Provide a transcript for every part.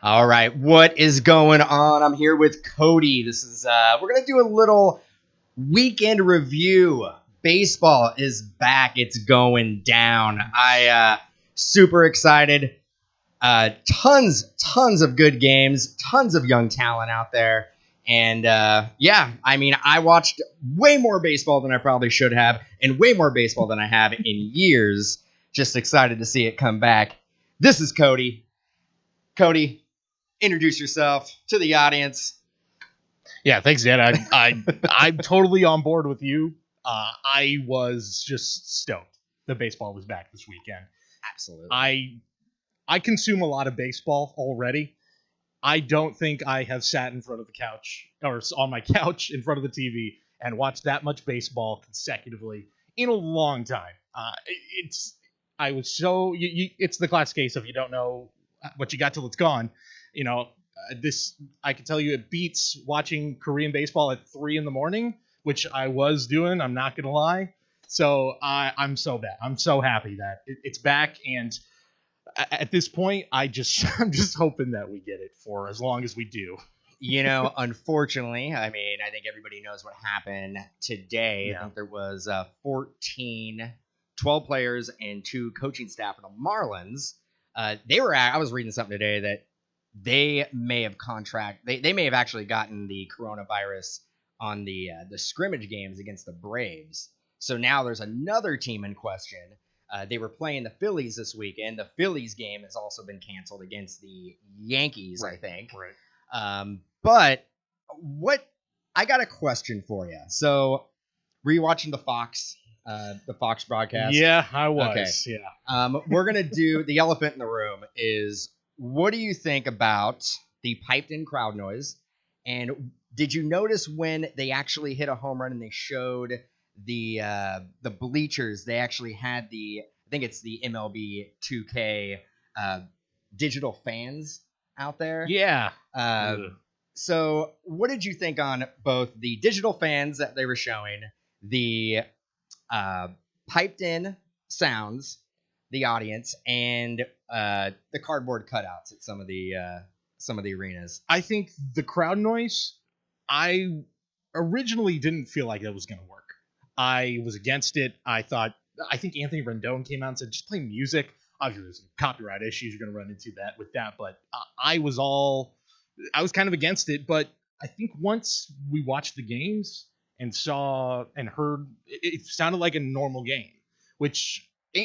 All right, what is going on? I'm here with Cody. This is we're gonna do a little weekend review. Baseball is back. It's going down. I super excited. Tons of good games. Tons of young talent out there. And yeah, I mean, I watched way more baseball than I probably should have, and way more baseball than I have in years. Just excited to see it come back. This is Cody. Cody, introduce yourself to the audience. Yeah, thanks, Dan. I'm totally on board with you. I was just stoked that baseball was back this weekend. Absolutely. I consume a lot of baseball already. I don't think I have sat in front of the couch or on my couch in front of the TV and watched that much baseball consecutively in a long time. I was so it's the classic case of you don't know what you got till it's gone. You know, this I can tell you it beats watching Korean baseball at 3 a.m, which I was doing. I'm not gonna lie. So I'm so bad. I'm so happy that it's back, and at this point, I'm just hoping that we get it for as long as we do. You know, unfortunately, I mean, I think everybody knows what happened today. Yeah. I think there was 12 players and 2 coaching staff of the Marlins. I was reading something today that they may have they may have actually gotten the coronavirus on the scrimmage games against the Braves. So now there's another team in question. They were playing the Phillies this weekend. The Phillies game has also been canceled against the Yankees, Right, I think. Right. But I got a question for you. So, were you watching the Fox broadcast? Yeah, I was. Okay. Yeah. We're gonna do the elephant in the room. Is what do you think about the piped-in crowd noise? And did you notice when they actually hit a home run and they showed the bleachers? They actually had I think it's the MLB 2K digital fans out there. Yeah. So, what did you think on both the digital fans that they were showing, the piped-in sounds, the audience, and the cardboard cutouts at some of the arenas? I think the crowd noise, I originally didn't feel like that was going to work. I was against it. I think Anthony Rendon came out and said, just play music. Obviously, there's some copyright issues you're going to run into with that, but I was kind of against it. But I think once we watched the games and saw and heard, it sounded like a normal game,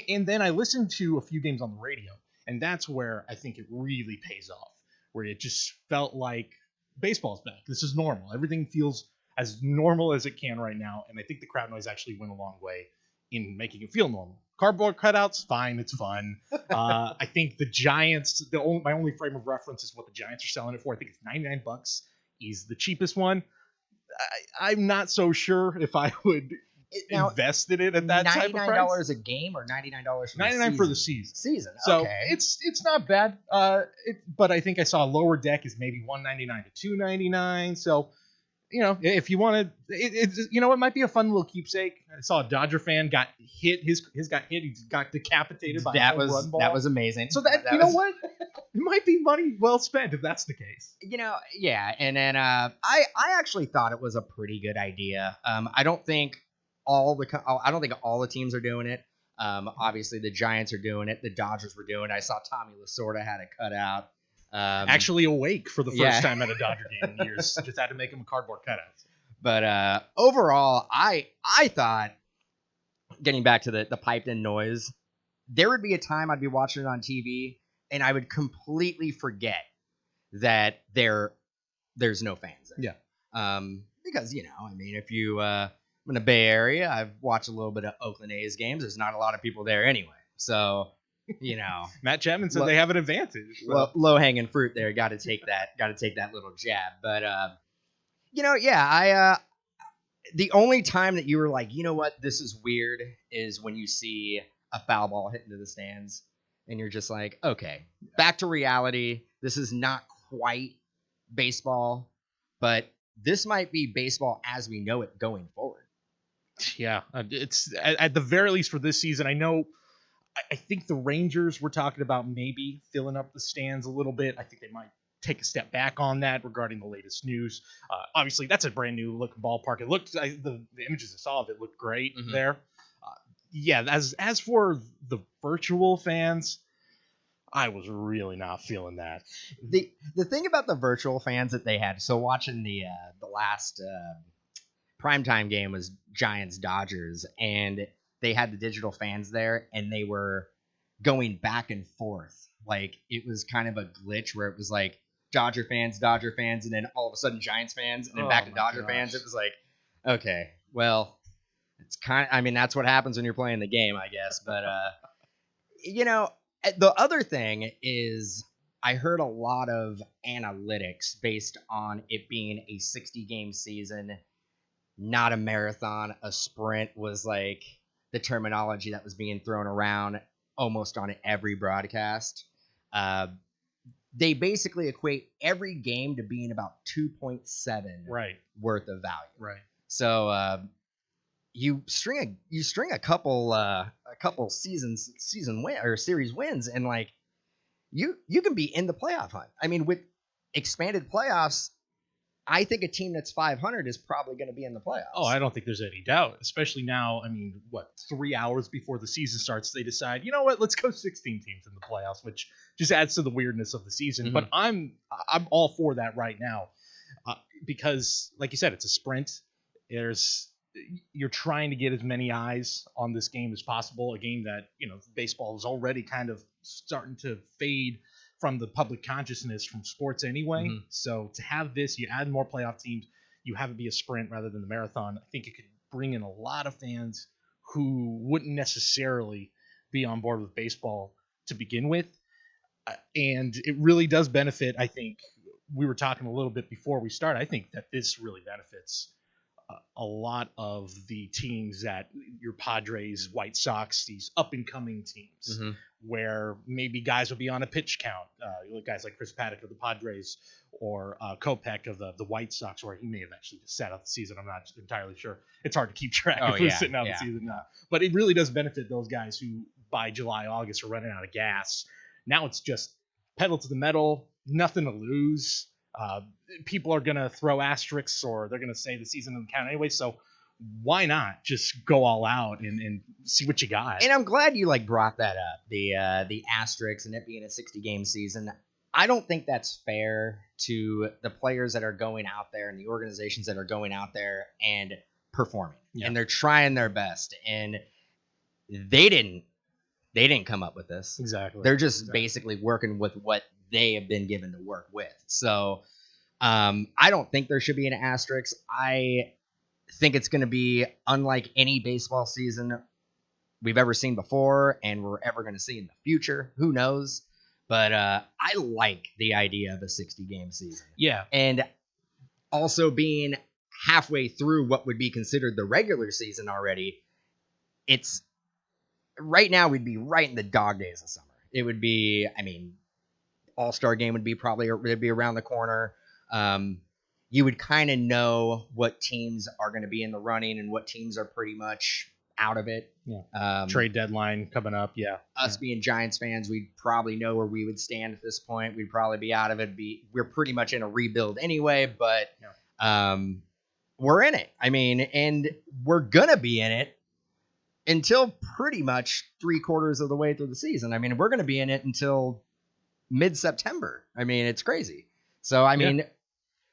and then I listened to a few games on the radio, and that's where I think it really pays off, where it just felt like baseball's back. This is normal. Everything feels as normal as it can right now, and I think the crowd noise actually went a long way in making it feel normal. Cardboard cutouts, fine, it's fun. I think the Giants, my only frame of reference is what the Giants are selling it for. I think it's $99 is the cheapest one. I'm not so sure if I would invest in it at that type of price. $99 a game or $99 for $99 for the season. So okay. It's not bad. But I think I saw a lower deck is maybe $199 to $299. So, if you want to, it might be a fun little keepsake. I saw a Dodger fan got hit. His got hit. He got decapitated by a run ball. That was amazing. So know what? It might be money well spent if that's the case. Yeah. And then I actually thought it was a pretty good idea. I don't think all the teams are doing it. Obviously the Giants are doing it. The Dodgers were doing it. I saw Tommy Lasorda had it cut out. Actually awake for the first time at a Dodger game in years. Just had to make him a cardboard cutout. But overall, I thought, getting back to the piped-in noise, there would be a time I'd be watching it on TV and I would completely forget that there's no fans there. Yeah. Because if you I'm in the Bay Area, I've watched a little bit of Oakland A's games. There's not a lot of people there anyway, so. Matt Chapman said they have an advantage. Well, low hanging fruit there. Got to take that little jab. But the only time that you were like, you know what, this is weird, is when you see a foul ball hit into the stands, and you're just like, okay, back to reality. This is not quite baseball, but this might be baseball as we know it going forward. Yeah, it's at the very least for this season. I think the Rangers were talking about maybe filling up the stands a little bit. I think they might take a step back on that regarding the latest news. Obviously, that's a brand new looking ballpark. It looked the images I saw of it looked great there. Yeah, as for the virtual fans, I was really not feeling that. The thing about the virtual fans that they had, so watching the last primetime game was Giants Dodgers, and they had the digital fans there, and they were going back and forth. Like, it was kind of a glitch where it was like Dodger fans, and then all of a sudden Giants fans, and then back to Dodger fans. It was like, okay, well, it's that's what happens when you're playing the game, I guess. But the other thing is, I heard a lot of analytics based on it being a 60-game season, not a marathon. A sprint was like the terminology that was being thrown around almost on every broadcast. They basically equate every game to being about 2.7 worth of value. Right. So you string a couple series wins, and like you can be in the playoff hunt. I mean, with expanded playoffs, I think a team that's 500 is probably going to be in the playoffs. Oh, I don't think there's any doubt. Especially now, 3 hours before the season starts, they decide, you know what, let's go 16 teams in the playoffs, which just adds to the weirdness of the season. But I'm all for that right now, because, like you said, it's a sprint. You're trying to get as many eyes on this game as possible. A game that baseball is already kind of starting to fade from the public consciousness from sports anyway. So to have this, you add more playoff teams, you have it be a sprint rather than the marathon. I think it could bring in a lot of fans who wouldn't necessarily be on board with baseball to begin with. And it really does benefit, I think, we were talking a little bit before we start, I think that this really benefits a lot of the teams that your Padres, White Sox, these up-and-coming teams, where maybe guys will be on a pitch count. Guys like Chris Paddock of the Padres, or Kopech of the White Sox, where he may have actually just sat out the season. I'm not entirely sure. It's hard to keep track of who's sitting out the season. But it really does benefit those guys who, by July, August, are running out of gas. Now it's just pedal to the metal, nothing to lose. People are going to throw asterisks, or they're going to say the season doesn't count anyway. So why not just go all out and see what you got? And I'm glad you brought that up, the asterisks and it being a 60-game season. I don't think that's fair to the players that are going out there and the organizations that are going out there and performing. And they're trying their best. And they didn't come up with this. Exactly. They're just basically working with what they have been given to work with. So I don't think there should be an asterisk. I think it's going to be unlike any baseball season we've ever seen before and we're ever going to see in the future. Who knows? But I like the idea of a 60-game season. Yeah. And also being halfway through what would be considered the regular season already, it's right now we'd be right in the dog days of summer. It would be, All-Star game would be it'd be around the corner. You would kind of know what teams are going to be in the running and what teams are pretty much out of it. Yeah. Trade deadline coming up. Yeah. Us being Giants fans, we'd probably know where we would stand at this point. We'd probably be out of it. We're pretty much in a rebuild anyway, but we're in it. And we're going to be in it until pretty much 3/4 of the way through the season. We're going to be in it until mid-September. It's crazy. So,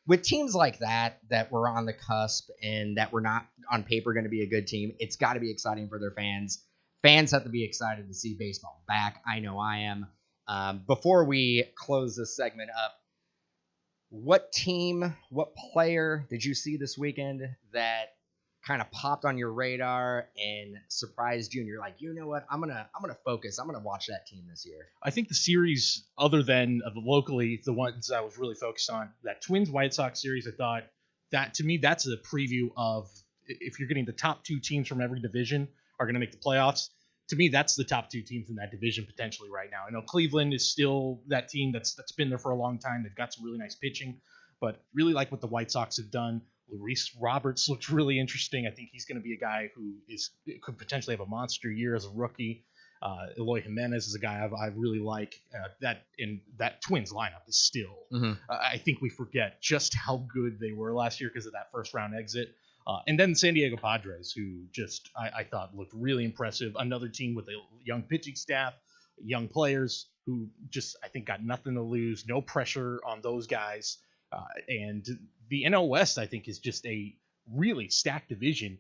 with teams like that we're on the cusp and that we're not on paper going to be a good team, it's got to be exciting for their fans. Fans have to be excited to see baseball back. I know I am. Before we close this segment up, what team, what player did you see this weekend that kind of popped on your radar and surprised you, and you're like, you know what, I'm gonna focus, I'm gonna watch that team this year? I think the series, other than locally, the ones I was really focused on, that Twins White Sox series, I thought that, to me, that's a preview of, if you're getting the top two teams from every division are going to make the playoffs, to me, that's the top two teams in that division potentially right now. I know Cleveland is still that team that's been there for a long time. They've got some really nice pitching, but really like what the White Sox have done. Luis Roberts looks really interesting. I think he's going to be a guy who could potentially have a monster year as a rookie. Eloy Jimenez is a guy I really like. That Twins lineup is still. I think we forget just how good they were last year because of that first round exit. And then San Diego Padres, who just I thought looked really impressive. Another team with a young pitching staff, young players who just I think got nothing to lose, no pressure on those guys. And the NL West, I think, is just a really stacked division.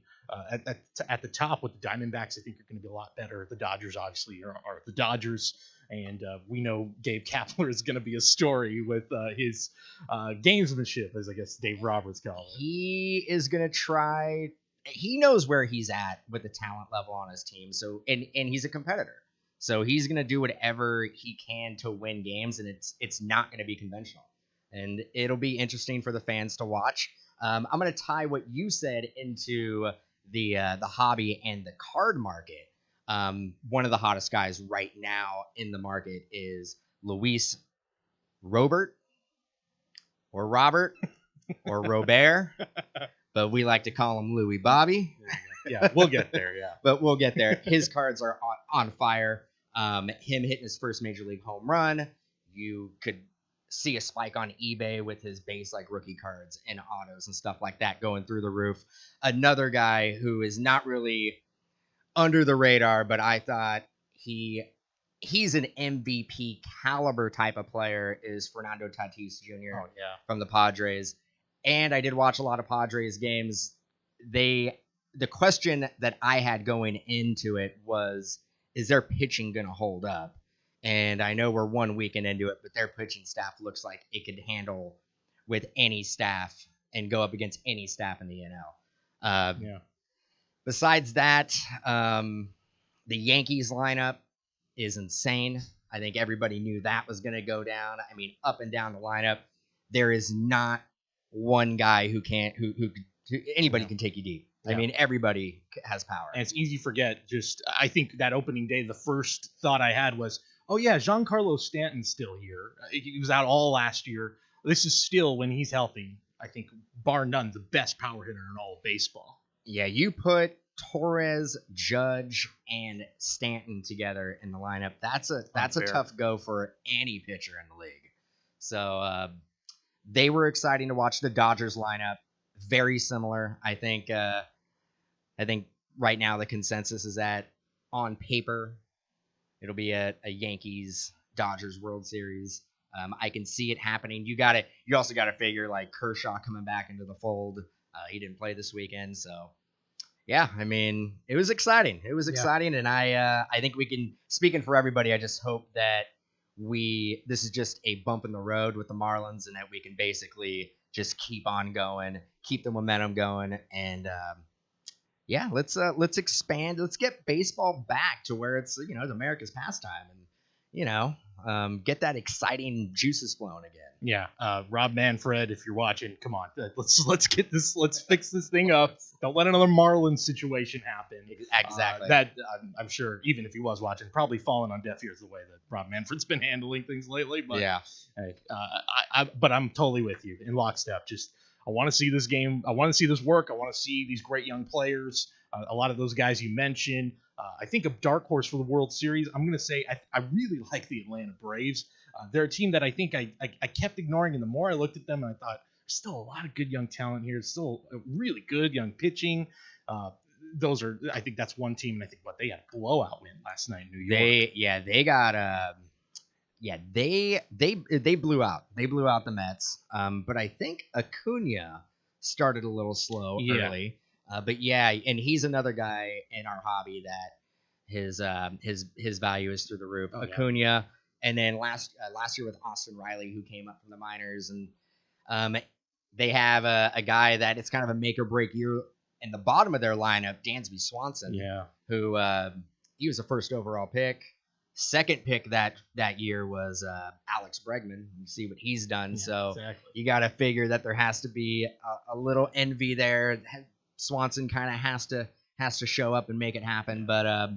At the top with the Diamondbacks, I think are going to be a lot better. The Dodgers, obviously, are the Dodgers. And we know Gabe Kapler is going to be a story with his gamesmanship, as I guess Dave Roberts calls it. He is going to try. He knows where he's at with the talent level on his team. So and he's a competitor. So he's going to do whatever he can to win games, and it's not going to be conventional. And it'll be interesting for the fans to watch. I'm going to tie what you said into the hobby and the card market. One of the hottest guys right now in the market is Luis Robert or Robert or Robert, but we like to call him Louis Bobby. Yeah, we'll get there. Yeah, but we'll get there. His cards are on fire. Him hitting his first major league home run. You could see a spike on eBay with his base like rookie cards and autos and stuff like that going through the roof. Another guy who is not really under the radar, but I thought he's an MVP caliber type of player is Fernando Tatis Jr. From the Padres. And I did watch a lot of Padres games. The question that I had going into it was, is their pitching going to hold up? And I know we're 1 weekend into it, but their pitching staff looks like it could handle with any staff and go up against any staff in the NL. Besides that, the Yankees lineup is insane. I think everybody knew that was going to go down. I mean, up and down the lineup, there is not one guy who anybody can take you deep. Yeah. I mean, everybody has power. And it's easy to forget. I think that opening day, the first thought I had was, oh, yeah, Giancarlo Stanton's still here. He was out all last year. This is still, when he's healthy, I think, bar none, the best power hitter in all of baseball. Yeah, you put Torres, Judge, and Stanton together in the lineup. That's a tough go for any pitcher in the league. So they were exciting to watch. The Dodgers lineup, very similar. I think right now the consensus is that on paper it'll be a Yankees-Dodgers World Series. I can see it happening. You also got to figure like Kershaw coming back into the fold. He didn't play this weekend, so yeah. I mean, it was exciting. And I think we can. Speaking for everybody, I just hope that this is just a bump in the road with the Marlins, and that we can basically just keep on going, keep the momentum going, and let's expand. Let's get baseball back to where it's it's America's pastime, and get that exciting juices flowing again. Yeah, Rob Manfred, if you're watching, come on, let's get this. Let's fix this thing up. Don't let another Marlins situation happen. Exactly. I'm sure, even if he was watching, probably falling on deaf ears the way that Rob Manfred's been handling things lately. But yeah, but I'm totally with you in lockstep. I want to see this game. I want to see this work. I want to see these great young players. A lot of those guys you mentioned. I think a dark horse for the World Series, I'm going to say I really like the Atlanta Braves. They're a team that I think I kept ignoring, and the more I looked at them, and I thought, there's still a lot of good young talent here. There's still really good young pitching. I think that's one team, and I think they had a blowout win last night in New York. They blew out. They blew out the Mets. But I think Acuna started a little slow early. But yeah, and he's another guy in our hobby that his value is through the roof. Acuna, yeah. And then last year with Austin Riley, who came up from the minors, and they have a guy that it's kind of a make or break year in the bottom of their lineup, Dansby Swanson. Yeah, who he was a first overall pick. Second pick that year was Alex Bregman. You see what he's done. Yeah, so exactly. You got to figure that there has to be a little envy there. Swanson kind of has to show up and make it happen. But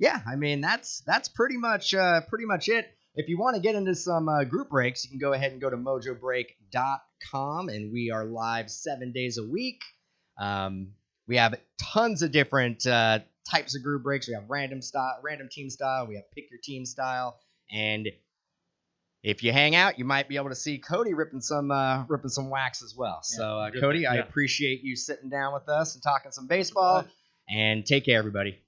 yeah, I mean that's pretty much it. If you want to get into some group breaks, you can go ahead and go to Mojobreak.com, and we are live 7 days a week. We have tons of different types of group breaks. We have random team style. We have pick your team style. And if you hang out, you might be able to see Cody ripping some wax as well. So, Cody, I appreciate you sitting down with us and talking some baseball. And take care, everybody.